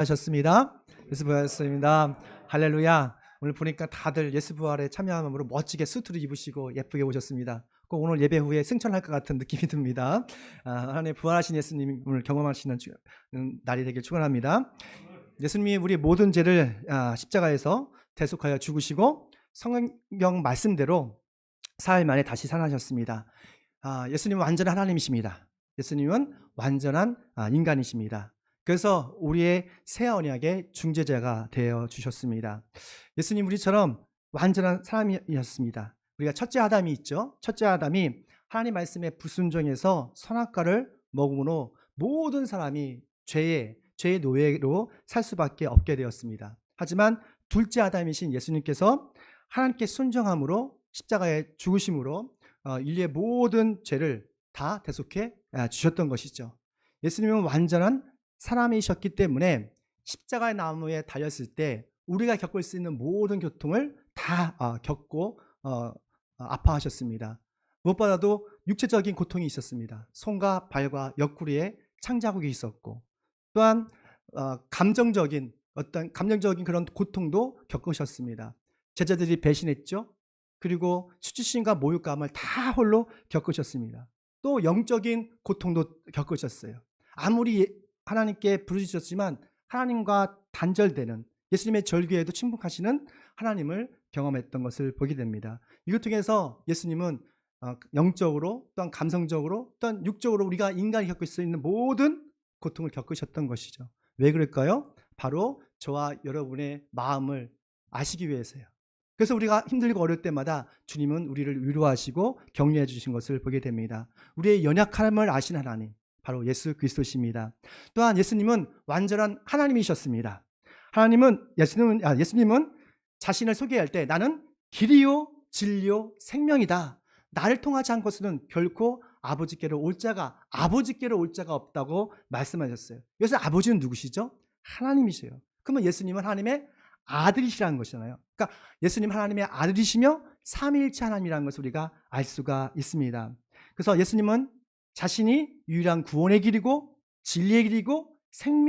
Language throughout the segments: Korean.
하셨습니다. 예수 부활했습니다. 할렐루야. 오늘 보니까 다들 예수 부활에 참여함으로 멋지게 수트를 입으시고 예쁘게 오셨습니다. 꼭 오늘 예배 후에 승천할 것 같은 느낌이 듭니다. 하나님 부활하신 예수님을 경험하시는 날이 되길 축원합니다. 예수님이 우리 모든 죄를 십자가에서 대속하여 죽으시고 성경 말씀대로 사흘 만에 다시 살아나셨습니다. 예수님은 완전한 하나님이십니다. 예수님은 완전한 인간이십니다. 그래서 우리의 새 언약의 중재자가 되어 주셨습니다. 예수님 우리처럼 완전한 사람이었습니다. 우리가 첫째 아담이 있죠. 첫째 아담이 하나님 말씀에 불순종해서 선악과를 먹음으로 모든 사람이 죄의 노예로 살 수밖에 없게 되었습니다. 하지만 둘째 아담이신 예수님께서 하나님께 순종함으로 십자가에 죽으심으로 인류의 모든 죄를 다 대속해 주셨던 것이죠. 예수님은 완전한 사람이셨기 때문에 십자가의 나무에 달렸을 때 우리가 겪을 수 있는 모든 고통을 다 겪고 아파하셨습니다. 무엇보다도 육체적인 고통이 있었습니다. 손과 발과 옆구리에 창자국이 있었고, 또한 감정적인 그런 고통도 겪으셨습니다. 제자들이 배신했죠. 그리고 수치심과 모욕감을 다 홀로 겪으셨습니다. 또 영적인 고통도 겪으셨어요. 아무리 하나님께 부르짖었지만 하나님과 단절되는, 예수님의 절규에도 침묵하시는 하나님을 경험했던 것을 보게 됩니다. 이것 통해서 예수님은 영적으로 또한 감성적으로 또한 육적으로 우리가 인간이 겪을 수 있는 모든 고통을 겪으셨던 것이죠. 왜 그럴까요? 바로 저와 여러분의 마음을 아시기 위해서요. 그래서 우리가 힘들고 어려울 때마다 주님은 우리를 위로하시고 격려해 주신 것을 보게 됩니다. 우리의 연약함을 아신 하나님, 바로 예수 그리스도십니다. 또한 예수님은 완전한 하나님이셨습니다. 예수님은 자신을 소개할 때 나는 길이요 진리요 생명이다. 나를 통하지 않고서는 결코 아버지께로 올 자가 없다고 말씀하셨어요. 여기서 아버지는 누구시죠? 하나님이세요. 그러면 예수님은 하나님의 아들이시라는 것이잖아요. 그러니까 예수님 하나님의 아들이시며 삼위일체 하나님이라는 것을 우리가 알 수가 있습니다. 그래서 예수님은 자신이 유일한 구원의 길이고 진리의 길이고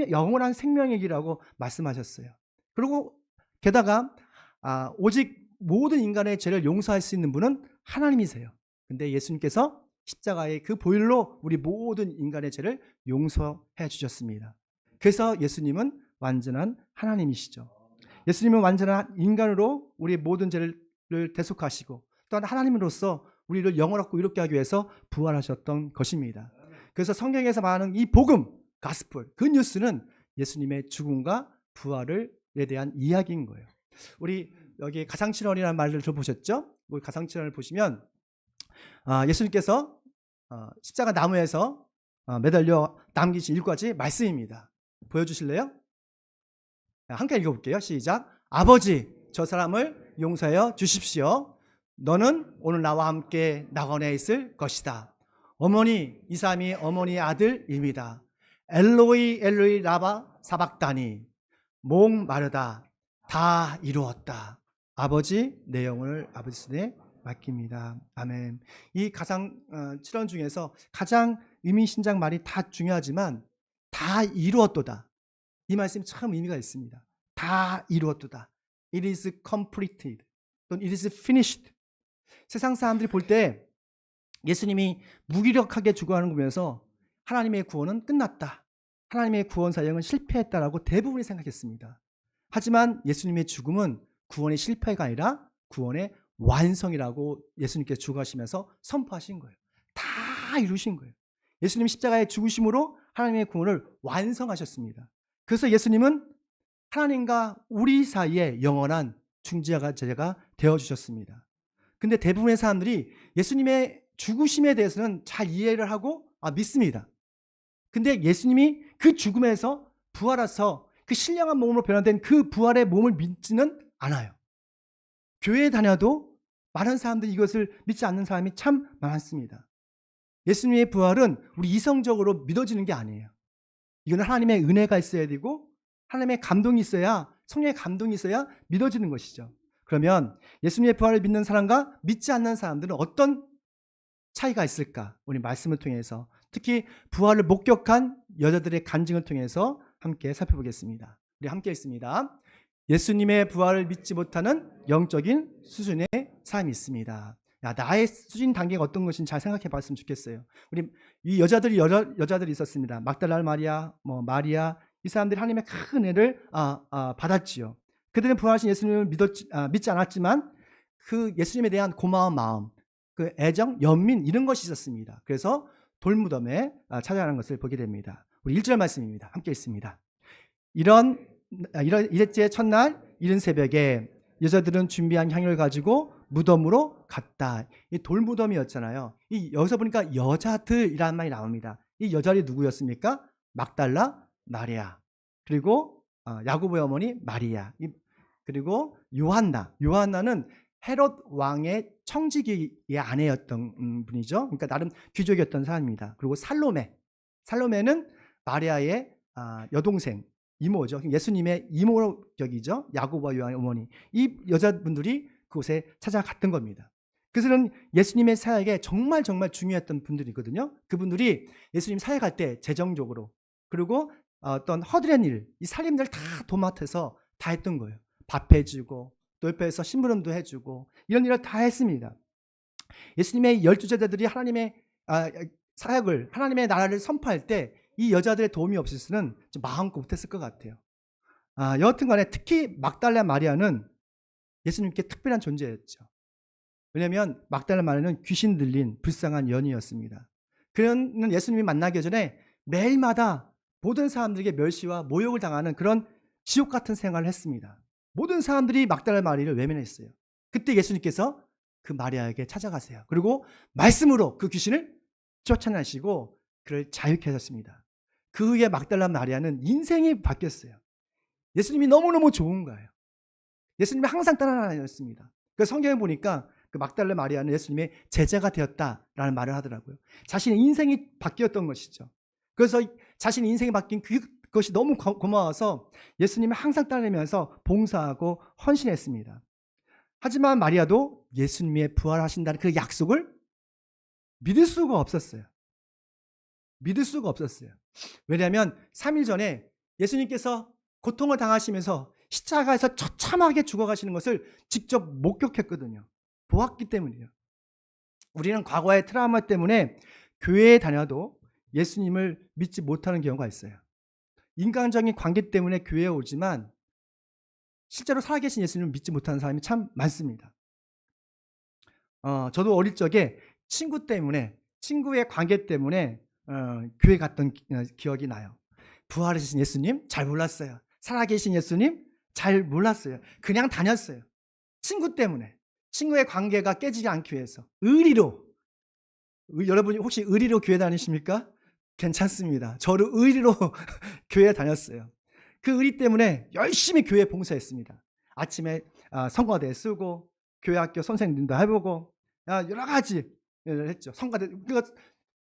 영원한 생명의 길이라고 말씀하셨어요. 그리고 게다가 오직 모든 인간의 죄를 용서할 수 있는 분은 하나님이세요. 근데 예수님께서 십자가의 그 보혈로 우리 모든 인간의 죄를 용서해 주셨습니다. 그래서 예수님은 완전한 하나님이시죠. 예수님은 완전한 인간으로 우리 모든 죄를 대속하시고 또한 하나님으로서 우리를 영원하고 이롭게 하기 위해서 부활하셨던 것입니다. 그래서 성경에서 말하는 이 복음, 가스펠, 그 뉴스는 예수님의 죽음과 부활에 대한 이야기인 거예요. 우리 여기 가상칠언이라는 말을 들어보셨죠? 우리 가상칠언을 보시면 예수님께서 십자가 나무에서 매달려 남기신 7가지 말씀입니다. 보여주실래요? 함께 읽어볼게요. 시작. 아버지, 저 사람을 용서하여 주십시오. 너는 오늘 나와 함께 낙원에 있을 것이다. 어머니, 이 사람이 어머니의 아들입니다. 엘로이 엘로이 라바 사박다니, 목마르다, 다 이루었다. 아버지, 내 영혼을 아버지 손에 맡깁니다. 아멘. 이 가상 칠언 중에서 가장 의미심장 말이 다 중요하지만 다 이루었도다. 이 말씀이 참 의미가 있습니다. 다 이루었도다. It is completed. 또는 It is finished. 세상 사람들이 볼 때 예수님이 무기력하게 죽어가는 거 보면서 하나님의 구원은 끝났다. 하나님의 구원 사역은 실패했다라고 대부분이 생각했습니다. 하지만 예수님의 죽음은 구원의 실패가 아니라 구원의 완성이라고 예수님께서 죽으시면서 선포하신 거예요. 다 이루신 거예요. 예수님 십자가의 죽으심으로 하나님의 구원을 완성하셨습니다. 그래서 예수님은 하나님과 우리 사이에 영원한 중재자가 되어주셨습니다. 근데 대부분의 사람들이 예수님의 죽으심에 대해서는 잘 이해를 하고 믿습니다. 근데 예수님이 그 죽음에서 부활해서 그 신령한 몸으로 변화된 그 부활의 몸을 믿지는 않아요. 교회에 다녀도 많은 사람들이 이것을 믿지 않는 사람이 참 많습니다. 예수님의 부활은 우리 이성적으로 믿어지는 게 아니에요. 이건 하나님의 은혜가 있어야 되고 하나님의 감동이 있어야, 성령의 감동이 있어야 믿어지는 것이죠. 그러면 예수님의 부활을 믿는 사람과 믿지 않는 사람들은 어떤 차이가 있을까? 우리 말씀을 통해서 특히 부활을 목격한 여자들의 간증을 통해서 함께 살펴보겠습니다. 우리 함께 있습니다. 예수님의 부활을 믿지 못하는 영적인 수준의 삶이 있습니다. 나의 수준 단계가 어떤 것인지 잘 생각해 봤으면 좋겠어요. 우리 이 여자들이 있었습니다. 막달라 마리아, 마리아, 이 사람들이 하나님의 큰 은혜를 받았지요. 그들은 부활하신 예수님을 믿지 않았지만 그 예수님에 대한 고마운 마음, 그 애정, 연민 이런 것이 있었습니다. 그래서 돌무덤에 찾아가는 것을 보게 됩니다. 우리 1절 말씀입니다. 함께 있습니다. 이랬째 첫날 이른 새벽에 여자들은 준비한 향유를 가지고 무덤으로 갔다. 이 돌무덤이었잖아요. 여기서 보니까 여자들이라는 말이 나옵니다. 이 여자들이 누구였습니까? 막달라 마리아, 그리고 야고보의 어머니 마리아, 그리고 요한나는 헤롯 왕의 청지기의 아내였던 분이죠. 그러니까 나름 귀족이었던 사람입니다. 그리고 살로메는 마리아의 여동생, 이모죠. 예수님의 이모격이죠. 야고보와 요한의 어머니. 이 여자분들이 그곳에 찾아갔던 겁니다. 그들은 예수님의 사역에 정말 중요했던 분들이거든요. 그분들이 예수님 사역할 때 재정적으로, 그리고 어떤 허드렛 일, 이 살림들 다 도맡아서 다 했던 거예요. 밥 해주고 또 옆에서 심부름도 해주고 이런 일을 다 했습니다. 예수님의 12제자들이 하나님의 사역을, 하나님의 나라를 선포할 때 이 여자들의 도움이 없었으면 마음껏 못했을 것 같아요. 여하튼 간에 특히 막달라 마리아는 예수님께 특별한 존재였죠. 왜냐하면 막달라 마리아는 귀신 들린 불쌍한 여인이었습니다. 그는 예수님이 만나기 전에 매일마다 모든 사람들에게 멸시와 모욕을 당하는 그런 지옥 같은 생활을 했습니다. 모든 사람들이 막달라 마리아를 외면했어요. 그때 예수님께서 그 마리아에게 찾아가세요. 그리고 말씀으로 그 귀신을 쫓아내시고 그를 자유케 하셨습니다. 그 후에 막달라 마리아는 인생이 바뀌었어요. 예수님이 너무너무 좋은 거예요. 예수님이 항상 따라다녔습니다. 그 성경에 보니까 그 막달라 마리아는 예수님의 제자가 되었다라는 말을 하더라고요. 자신의 인생이 바뀌었던 것이죠. 그래서 자신의 인생이 바뀐 그것이 너무 고마워서 예수님을 항상 따르면서 봉사하고 헌신했습니다. 하지만 마리아도 예수님의 부활하신다는 그 약속을 믿을 수가 없었어요. 왜냐하면 3일 전에 예수님께서 고통을 당하시면서 십자가에서 처참하게 죽어가시는 것을 직접 목격했거든요. 보았기 때문이에요. 우리는 과거의 트라우마 때문에 교회에 다녀도 예수님을 믿지 못하는 경우가 있어요. 인간적인 관계 때문에 교회에 오지만 실제로 살아계신 예수님을 믿지 못하는 사람이 참 많습니다. 저도 어릴 적에 친구의 관계 때문에 교회 갔던 기억이 나요. 부활하신 예수님 잘 몰랐어요. 살아계신 예수님 잘 몰랐어요. 그냥 다녔어요. 친구 때문에, 친구의 관계가 깨지지 않기 위해서 의리로. 여러분이 혹시 의리로 교회 다니십니까? 괜찮습니다. 저를 의리로 교회에 다녔어요. 그 의리 때문에 열심히 교회 봉사했습니다. 아침에 성가대 쓰고 교회 학교 선생님도 해보고 여러 가지 했죠. 성가대. 그러니까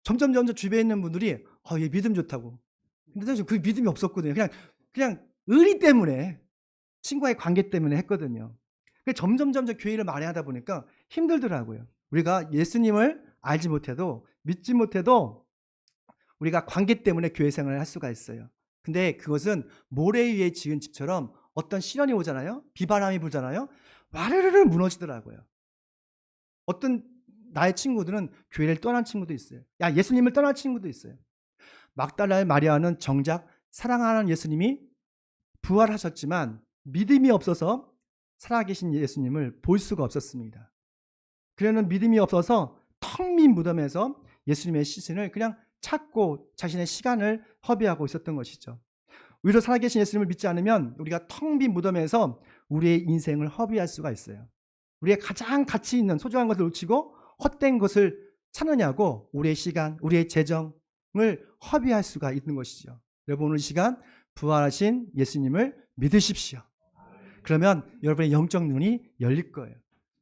점점 주변에 있는 분들이 얘 믿음 좋다고. 근데 사실 그 믿음이 없었거든요. 그냥 의리 때문에, 친구와의 관계 때문에 했거든요. 점점 교회를 많이 하다 보니까 힘들더라고요. 우리가 예수님을 알지 못해도, 믿지 못해도 우리가 관계 때문에 교회 생활을 할 수가 있어요. 근데 그것은 모래 위에 지은 집처럼 어떤 시련이 오잖아요. 비바람이 불잖아요. 와르르르 무너지더라고요. 어떤 나의 친구들은 교회를 떠난 친구도 있어요. 예수님을 떠난 친구도 있어요. 막달라의 마리아는 정작 사랑하는 예수님이 부활하셨지만 믿음이 없어서 살아계신 예수님을 볼 수가 없었습니다. 그녀는 믿음이 없어서 텅 빈 무덤에서 예수님의 시신을 그냥 찾고 자신의 시간을 허비하고 있었던 것이죠. 오히려 살아계신 예수님을 믿지 않으면 우리가 텅 빈 무덤에서 우리의 인생을 허비할 수가 있어요. 우리의 가장 가치 있는 소중한 것을 놓치고 헛된 것을 찾느냐고 우리의 시간, 우리의 재정을 허비할 수가 있는 것이죠. 여러분, 오늘 이 시간 부활하신 예수님을 믿으십시오. 그러면 여러분의 영적 눈이 열릴 거예요.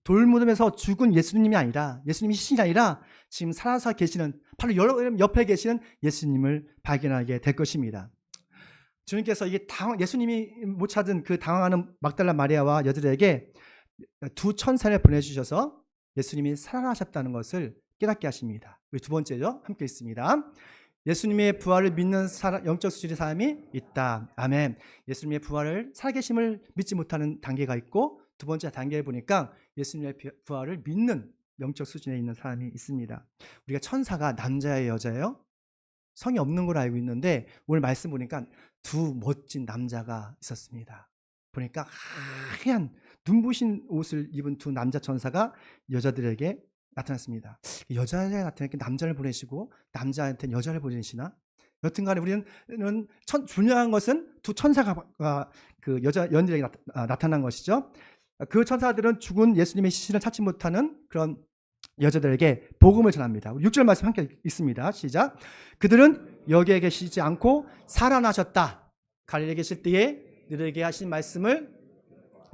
돌무덤에서 죽은 예수님이 아니라, 예수님이 신이 아니라 지금 살아서 계시는, 바로 여러분 옆에 계시는 예수님을 발견하게 될 것입니다. 주님께서 예수님이 못 찾은 그 당황하는 막달라 마리아와 여자들에게 두 천사를 보내주셔서 예수님이 살아나셨다는 것을 깨닫게 하십니다. 우리 두 번째죠. 함께 있습니다. 예수님의 부활을 믿는 영적 수준의 사람이 있다. 아멘. 예수님의 부활을 살아계심을 믿지 못하는 단계가 있고, 두 번째 단계에 보니까 예수님의 부활을 믿는 영적 수준에 있는 사람이 있습니다. 우리가 천사가 남자예요, 여자예요? 성이 없는 걸 알고 있는데 오늘 말씀 보니까 두 멋진 남자가 있었습니다. 보니까 하얀 눈부신 옷을 입은 두 남자 천사가 여자들에게 나타났습니다. 여자에게 나타나게 남자를 보내시고 남자한테는 여자를 보내시나? 여튼간에 우리는 중요한 것은 두 천사가 그 여자 연들에게 나타난 것이죠. 그 천사들은 죽은 예수님의 시신을 찾지 못하는 그런 여자들에게 복음을 전합니다. 6절 말씀 함께 있습니다. 시작. 그들은 여기에 계시지 않고 살아나셨다. 갈릴리에 계실 때에 너희에게 하신 말씀을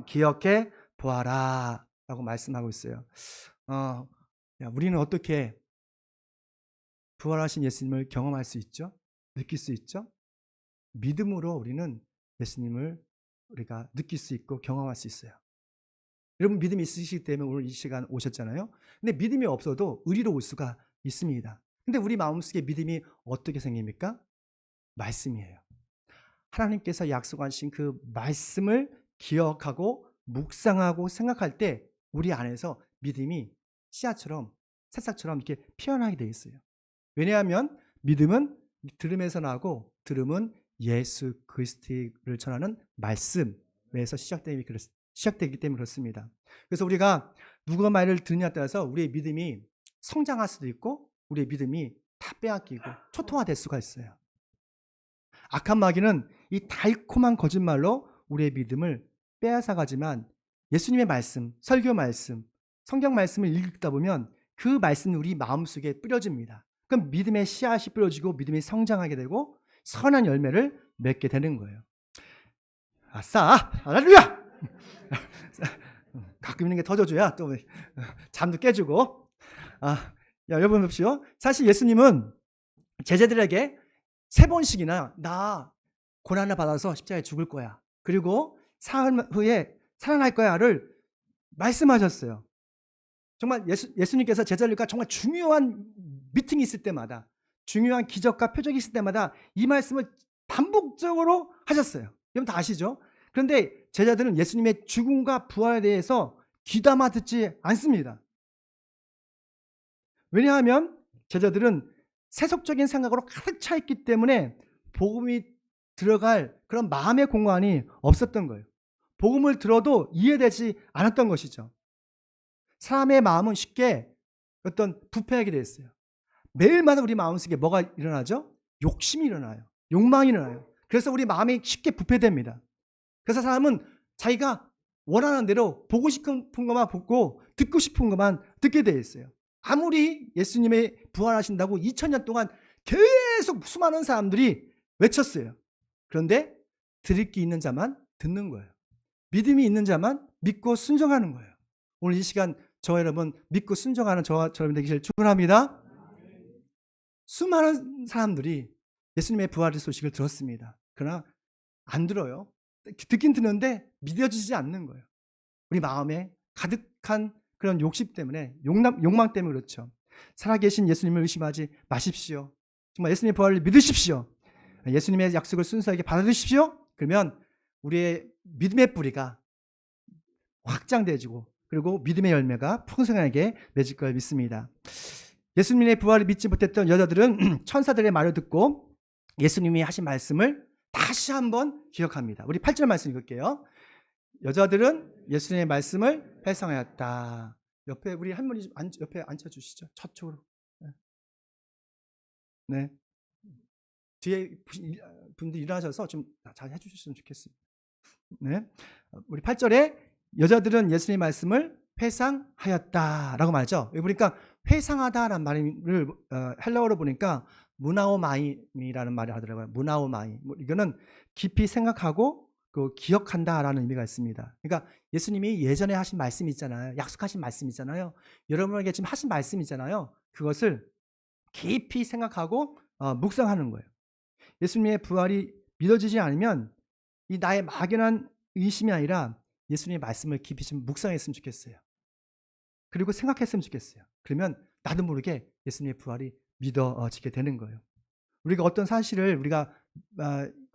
기억해 보아라 라고 말씀하고 있어요. 우리는 어떻게 부활하신 예수님을 경험할 수 있죠? 느낄 수 있죠? 믿음으로 우리는 예수님을 우리가 느낄 수 있고 경험할 수 있어요. 여러분 믿음이 있으시기 때문에 오늘 이 시간 오셨잖아요. 근데 믿음이 없어도 의리로 올 수가 있습니다. 근데 우리 마음속에 믿음이 어떻게 생깁니까? 말씀이에요. 하나님께서 약속하신 그 말씀을 기억하고 묵상하고 생각할 때 우리 안에서 믿음이 씨앗처럼 새싹처럼 이렇게 피어나게 되어 있어요. 왜냐하면 믿음은 들음에서 나고 들음은 예수 그리스도를 전하는 말씀에서 시작되기 때문에 그렇습니다. 그래서 우리가 누가 말을 듣느냐에 따라서 우리의 믿음이 성장할 수도 있고 우리의 믿음이 다 빼앗기고 초토화될 수가 있어요. 악한 마귀는 이 달콤한 거짓말로 우리의 믿음을 빼앗아가지만 예수님의 말씀, 설교 말씀, 성경 말씀을 읽다 보면 그 말씀이 우리 마음속에 뿌려집니다. 그럼 믿음의 씨앗이 뿌려지고 믿음이 성장하게 되고 선한 열매를 맺게 되는 거예요. 아싸! 할렐루야! 가끔 있는 게 터져줘야 또 잠도 깨주고. 여러분 보십시오. 사실 예수님은 제자들에게 3번씩이나 나 고난을 받아서 십자가에 죽을 거야. 그리고 사흘 후에 살아날 거야를 말씀하셨어요. 정말 예수님께서 제자들과 정말 중요한 미팅이 있을 때마다 중요한 기적과 표적이 있을 때마다 이 말씀을 반복적으로 하셨어요. 여러분 다 아시죠? 그런데 제자들은 예수님의 죽음과 부활에 대해서 귀담아 듣지 않습니다. 왜냐하면 제자들은 세속적인 생각으로 가득 차 있기 때문에 복음이 들어갈 그런 마음의 공간이 없었던 거예요. 복음을 들어도 이해되지 않았던 것이죠. 사람의 마음은 쉽게 어떤 부패하게 되어 있어요. 매일마다 우리 마음속에 뭐가 일어나죠? 욕심이 일어나요. 욕망이 일어나요. 그래서 우리 마음이 쉽게 부패됩니다. 그래서 사람은 자기가 원하는 대로 보고 싶은 것만 보고 듣고 싶은 것만 듣게 되어 있어요. 아무리 예수님의 부활하신다고 2000년 동안 계속 수많은 사람들이 외쳤어요. 그런데 들을 게 있는 자만 듣는 거예요. 믿음이 있는 자만 믿고 순종하는 거예요. 오늘 이 시간 저와 여러분 믿고 순종하는 저와 여러분 되기를 축원합니다. 수많은 사람들이 예수님의 부활의 소식을 들었습니다. 그러나 안 들어요. 듣긴 듣는데 믿어지지 않는 거예요. 우리 마음에 가득한 그런 욕심 때문에, 욕망 때문에 그렇죠. 살아계신 예수님을 의심하지 마십시오. 정말 예수님의 부활을 믿으십시오. 예수님의 약속을 순수하게 받아들이십시오. 그러면 우리의 믿음의 뿌리가 확장되어지고 그리고 믿음의 열매가 풍성하게 맺을 걸 믿습니다. 예수님의 부활을 믿지 못했던 여자들은 천사들의 말을 듣고 예수님이 하신 말씀을 다시 한번 기억합니다. 우리 8절 말씀 읽을게요. 여자들은 예수님의 말씀을 회상하였다. 옆에 우리 할머니 옆에 앉혀주시죠. 저쪽으로. 네. 뒤에 분들 일어나셔서 좀 잘 해주셨으면 좋겠습니다. 네. 우리 8절에 여자들은 예수님의 말씀을 회상하였다라고 말하죠. 여기 보니까 회상하다라는 말을 헬라어로 보니까 무나오마이라는 말을 하더라고요. 무나오마이. 이거는 깊이 생각하고 그 기억한다라는 의미가 있습니다. 그러니까 예수님이 예전에 하신 말씀 있잖아요. 약속하신 말씀 있잖아요. 여러분에게 지금 하신 말씀 있잖아요. 그것을 깊이 생각하고 묵상하는 거예요. 예수님의 부활이 믿어지지 않으면 이 나의 막연한 의심이 아니라 예수님의 말씀을 깊이 좀 묵상했으면 좋겠어요. 그리고 생각했으면 좋겠어요. 그러면 나도 모르게 예수님의 부활이 믿어지게 되는 거예요. 우리가 어떤 사실을 우리가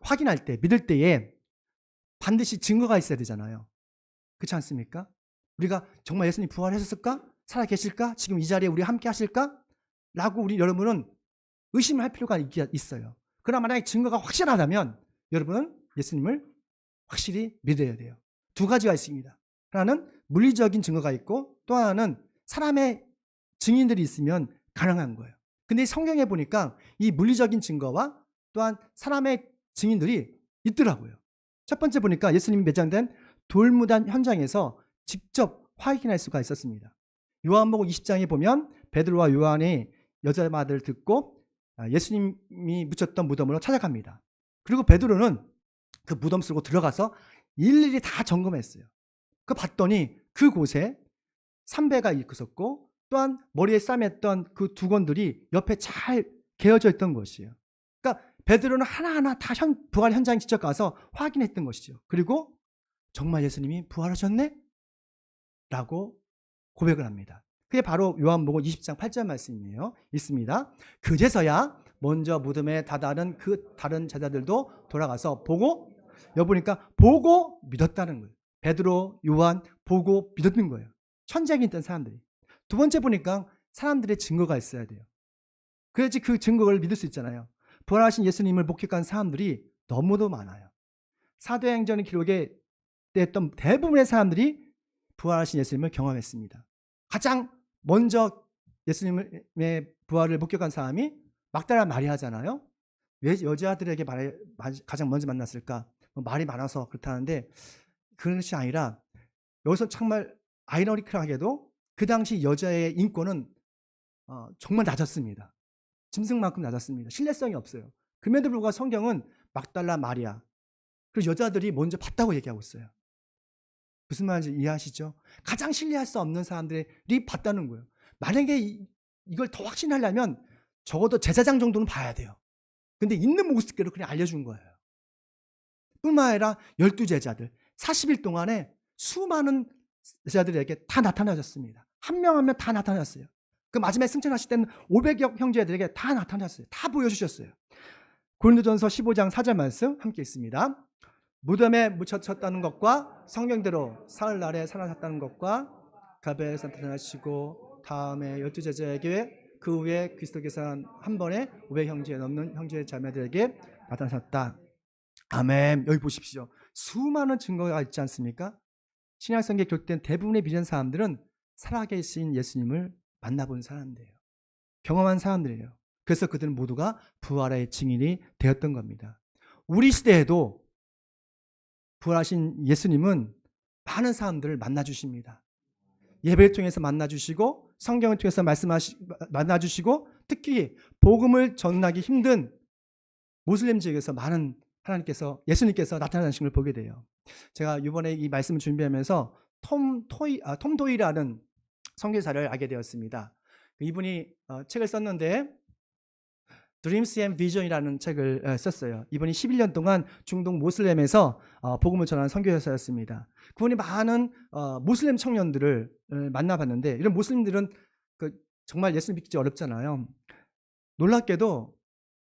확인할 때, 믿을 때에 반드시 증거가 있어야 되잖아요. 그렇지 않습니까? 우리가 정말 예수님 부활하셨을까? 살아 계실까? 지금 이 자리에 우리 함께 하실까? 라고 우리 여러분은 의심을 할 필요가 있어요. 그러나 만약에 증거가 확실하다면 여러분은 예수님을 확실히 믿어야 돼요. 두 가지가 있습니다. 하나는 물리적인 증거가 있고 또 하나는 사람의 증인들이 있으면 가능한 거예요. 근데 성경에 보니까 이 물리적인 증거와 또한 사람의 증인들이 있더라고요. 첫 번째 보니까 예수님이 매장된 돌무단 현장에서 직접 확인할 수가 있었습니다. 요한복음 20장에 보면 베드로와 요한이 여자 말을 듣고 예수님이 묻혔던 무덤으로 찾아갑니다. 그리고 베드로는 그 무덤 속으로 들어가서 일일이 다 점검했어요. 그 봤더니 그곳에 삼배가 있었고 또한 머리에 싸맸던 그 두건들이 옆에 잘 개어져 있던 것이에요. 그러니까 베드로는 하나하나 다 부활 현장에 직접 가서 확인했던 것이죠. 그리고 정말 예수님이 부활하셨네? 라고 고백을 합니다. 그게 바로 요한복음 20장 8절 말씀이에요. 있습니다. 그제서야 먼저 무덤에 다다른 그 다른 제자들도 돌아가서 보고, 여기 보니까 보고 믿었다는 거예요. 베드로, 요한 보고 믿었는 거예요. 천장에 있던 사람들이. 두 번째 보니까 사람들의 증거가 있어야 돼요. 그래야지 그 증거를 믿을 수 있잖아요. 부활하신 예수님을 목격한 사람들이 너무도 많아요. 사도행전 기록에 됐던 대부분의 사람들이 부활하신 예수님을 경험했습니다. 가장 먼저 예수님의 부활을 목격한 사람이 막달라 마리아잖아요. 왜 여자들에게 가장 먼저 만났을까? 말이 많아서 그렇다는데 그런 것이 아니라 여기서 정말 아이러니컬하게도 그 당시 여자의 인권은 정말 낮았습니다. 짐승만큼 낮았습니다. 신뢰성이 없어요. 그럼에도 불구하고 성경은 막달라 마리아 그리고 여자들이 먼저 봤다고 얘기하고 있어요. 무슨 말인지 이해하시죠? 가장 신뢰할 수 없는 사람들이 봤다는 거예요. 만약에 이걸 더 확신하려면 적어도 제사장 정도는 봐야 돼요. 근데 있는 모습대로 그냥 알려준 거예요. 뿐만 아니라 12제자들 40일 동안에 수많은 제자들에게 다 나타나셨습니다. 한 명 한 명 다 나타났어요. 그 마지막에 승천하실 때는 500여 형제들에게 다 나타났어요. 다 보여주셨어요. 고린도전서 15장 4절 말씀 함께 있습니다. 무덤에 묻혔다는 것과 성경대로 사흘날에 살아났다는 것과 가베에서 나타나시고 다음에 12제자에게 그 후에 그리스도께서 한 번에 500형제에 넘는 형제 자매들에게 나타나셨다. 아멘. 여기 보십시오. 수많은 증거가 있지 않습니까? 신약성경에 기록된 대부분의 믿는 사람들은 살아계신 예수님을 만나본 사람들이에요. 경험한 사람들이에요. 그래서 그들은 모두가 부활의 증인이 되었던 겁니다. 우리 시대에도 부활하신 예수님은 많은 사람들을 만나주십니다. 예배를 통해서 만나주시고 성경을 통해서 만나주시고 특히 복음을 전하기 힘든 모슬렘 지역에서 많은 하나님께서 예수님께서 나타나신 걸 보게 돼요. 제가 이번에 이 말씀을 준비하면서 톰 도이라는 선교사를 알게 되었습니다. 이분이 책을 썼는데 Dreams and Vision이라는 책을 썼어요. 이분이 11년 동안 중동 모슬렘에서 복음을 전하는 선교사였습니다. 그분이 많은 모슬렘 청년들을 만나봤는데 이런 모슬림들은 정말 예수님 믿기 어렵잖아요. 놀랍게도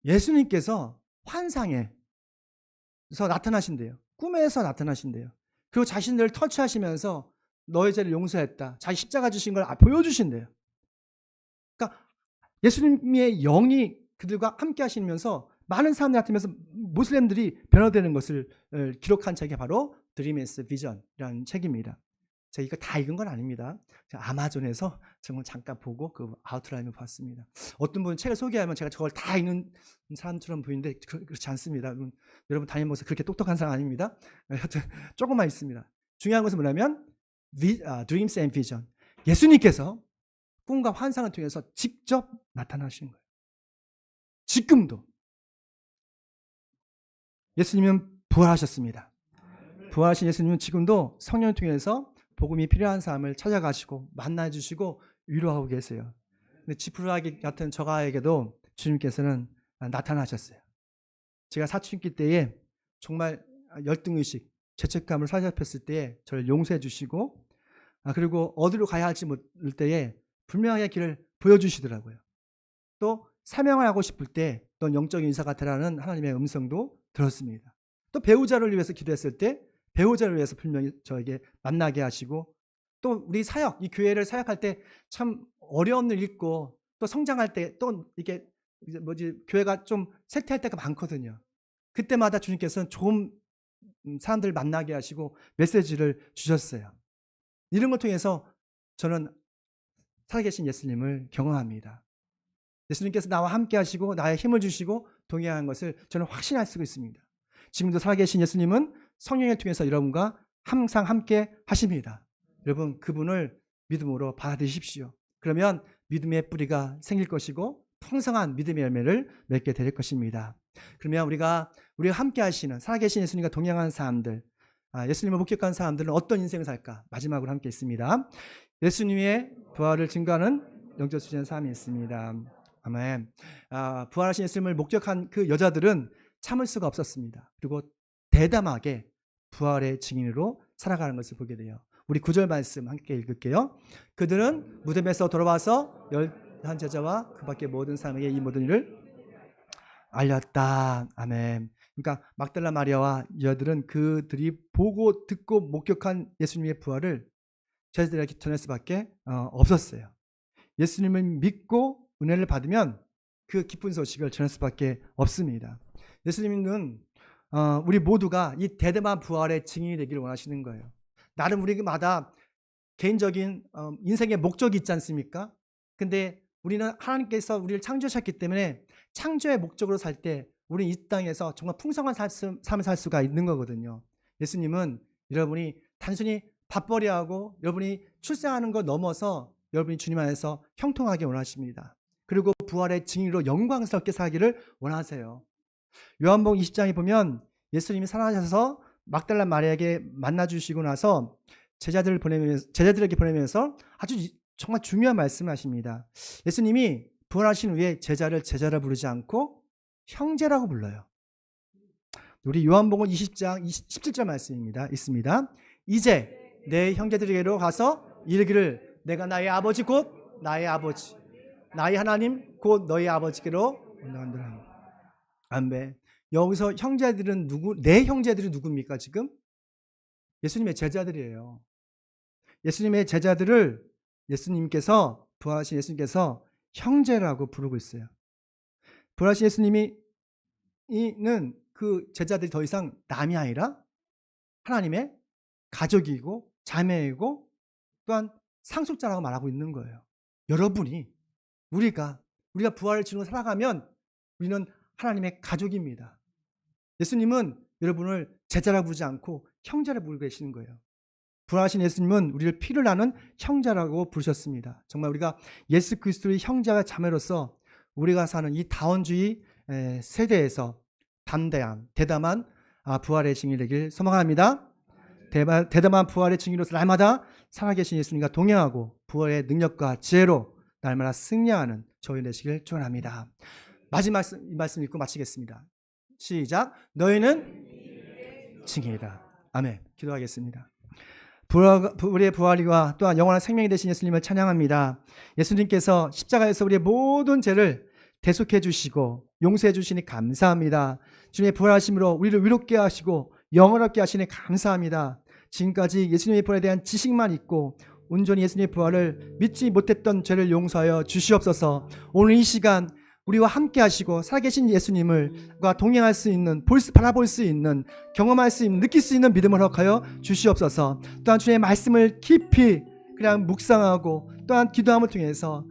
예수님께서 환상에서 나타나신대요. 꿈에서 나타나신대요. 그리고 자신들을 터치하시면서 너의 죄를 용서했다. 자기 십자가 주신 걸 보여주신대요. 그러니까 예수님의 영이 그들과 함께 하시면서 많은 사람들 같으면서 모슬렘들이 변화되는 것을 기록한 책이 바로 Dream and Vision이라는 책입니다. 제가 이거 다 읽은 건 아닙니다. 제가 아마존에서 정말 잠깐 보고 그 아웃라인을 봤습니다. 어떤 분은 책을 소개하면 제가 저걸 다 읽는 사람처럼 보이는데 그렇지 않습니다. 여러분 다니면서 그렇게 똑똑한 사람 아닙니다. 하여튼 조금만 있습니다. 중요한 것은 뭐냐면 Dreams and Vision. 예수님께서 꿈과 환상을 통해서 직접 나타나신 거예요. 지금도 예수님은 부활하셨습니다. 부활하신 예수님은 지금도 성령을 통해서 복음이 필요한 사람을 찾아가시고 만나주시고 위로하고 계세요. 근데 지푸라기 같은 저가에게도 주님께서는 나타나셨어요. 제가 사춘기 때에 정말 열등의식, 죄책감을 사로잡혔을 때에 저를 용서해 주시고 그리고 어디로 가야 할지 모를 때에 분명하게 길을 보여주시더라고요. 또 사명을 하고 싶을 때 또 영적인 인사가 되라는 하나님의 음성도 들었습니다. 또 배우자를 위해서 기도했을 때 배우자를 위해서 분명히 저에게 만나게 하시고, 또 우리 사역, 이 교회를 사역할 때 참 어려운 일 있고 또 성장할 때 또 이게 교회가 좀 쇠퇴할 때가 많거든요. 그때마다 주님께서는 좋은 사람들을 만나게 하시고 메시지를 주셨어요. 이런 걸 통해서 저는 살아계신 예수님을 경험합니다. 예수님께서 나와 함께 하시고 나의 힘을 주시고 동행하는 것을 저는 확신할 수 있습니다. 지금도 살아계신 예수님은 성령을 통해서 여러분과 항상 함께 하십니다. 여러분, 그분을 믿음으로 받아들이십시오. 그러면 믿음의 뿌리가 생길 것이고 풍성한 믿음의 열매를 맺게 될 것입니다. 그러면 우리가 함께 하시는 살아계신 예수님과 동행하는 사람들, 예수님을 목격한 사람들은 어떤 인생을 살까? 마지막으로 함께 있습니다. 예수님의 부활을 증거하는 영적 수준의 삶이 있습니다. 아멘. 부활하신 예수님을 목격한 그 여자들은 참을 수가 없었습니다. 그리고 대담하게 부활의 증인으로 살아가는 것을 보게 돼요. 우리 9절 말씀 함께 읽을게요. 그들은 무덤에서 돌아와서 11 제자와 그 밖의 모든 사람에게 이 모든 일을 알렸다. 아멘. 그러니까 막달라 마리아와 여자들은 그들이 보고 듣고 목격한 예수님의 부활을 제자들에게 전할 수밖에 없었어요. 예수님을 믿고 은혜를 받으면 그 기쁜 소식을 전할 수밖에 없습니다. 예수님은 우리 모두가 이 대담한 부활의 증인이 되기를 원하시는 거예요. 나름 우리마다 개인적인 인생의 목적이 있지 않습니까? 근데 우리는 하나님께서 우리를 창조하셨기 때문에 창조의 목적으로 살 때 우리는 이 땅에서 정말 풍성한 삶을 살 수가 있는 거거든요. 예수님은 여러분이 단순히 밥벌이하고 여러분이 출세하는 것 넘어서 여러분이 주님 안에서 형통하게 원하십니다. 그리고 부활의 증인으로 영광스럽게 살기를 원하세요. 요한복음 20장에 보면 예수님이 살아나셔서 막달라 마리아에게 만나주시고 나서 제자들에게 보내면서 아주 정말 중요한 말씀을 하십니다. 예수님이 부활하신 후에 제자를 부르지 않고 형제라고 불러요. 우리 요한복음 20장 17절 말씀입니다. 있습니다. 이제 내 형제들에게로 가서 이르기를 내가 나의 아버지 곧 나의 아버지 나의 하나님 곧 너희 아버지께로 올라간다. 아멘. 여기서 형제들은 내 형제들이 누굽니까 지금? 예수님의 제자들이에요. 예수님의 제자들을 예수님께서 부활하신 예수님께서 형제라고 부르고 있어요. 부활하신 예수님이는 그 제자들이 더 이상 남이 아니라 하나님의 가족이고 자매이고 또한 상속자라고 말하고 있는 거예요. 여러분이 우리가 부활을 지니고 살아가면 우리는 하나님의 가족입니다. 예수님은 여러분을 제자라고 부르지 않고 형제라고 부르고 계시는 거예요. 부활하신 예수님은 우리를 피를 나는 형제라고 부르셨습니다. 정말 우리가 예수 그리스도의 형제와 자매로서 우리가 사는 이 다원주의 세대에서 대담한 부활의 증인이 되길 소망합니다. 대담한 부활의 증인으로서 날마다 살아계신 예수님과 동행하고 부활의 능력과 지혜로 날마다 승리하는 저희 되시길 축원합니다. 마지막 말씀 읽고 마치겠습니다. 시작. 너희는 증인이다. 아멘. 기도하겠습니다. 우리의 부활이와 또한 영원한 생명이 되신 예수님을 찬양합니다. 예수님께서 십자가에서 우리의 모든 죄를 대속해 주시고 용서해 주시니 감사합니다. 주님의 부활하심으로 우리를 위롭게 하시고 영원하게 하시니 감사합니다. 지금까지 예수님의 부활에 대한 지식만 있고 온전히 예수님의 부활을 믿지 못했던 죄를 용서하여 주시옵소서. 오늘 이 시간 우리와 함께 하시고 살아계신 예수님과 동행할 수 있는, 바라볼 수 있는, 경험할 수 있는, 느낄 수 있는 믿음을 허락하여 주시옵소서. 또한 주의 말씀을 깊이 그냥 묵상하고 또한 기도함을 통해서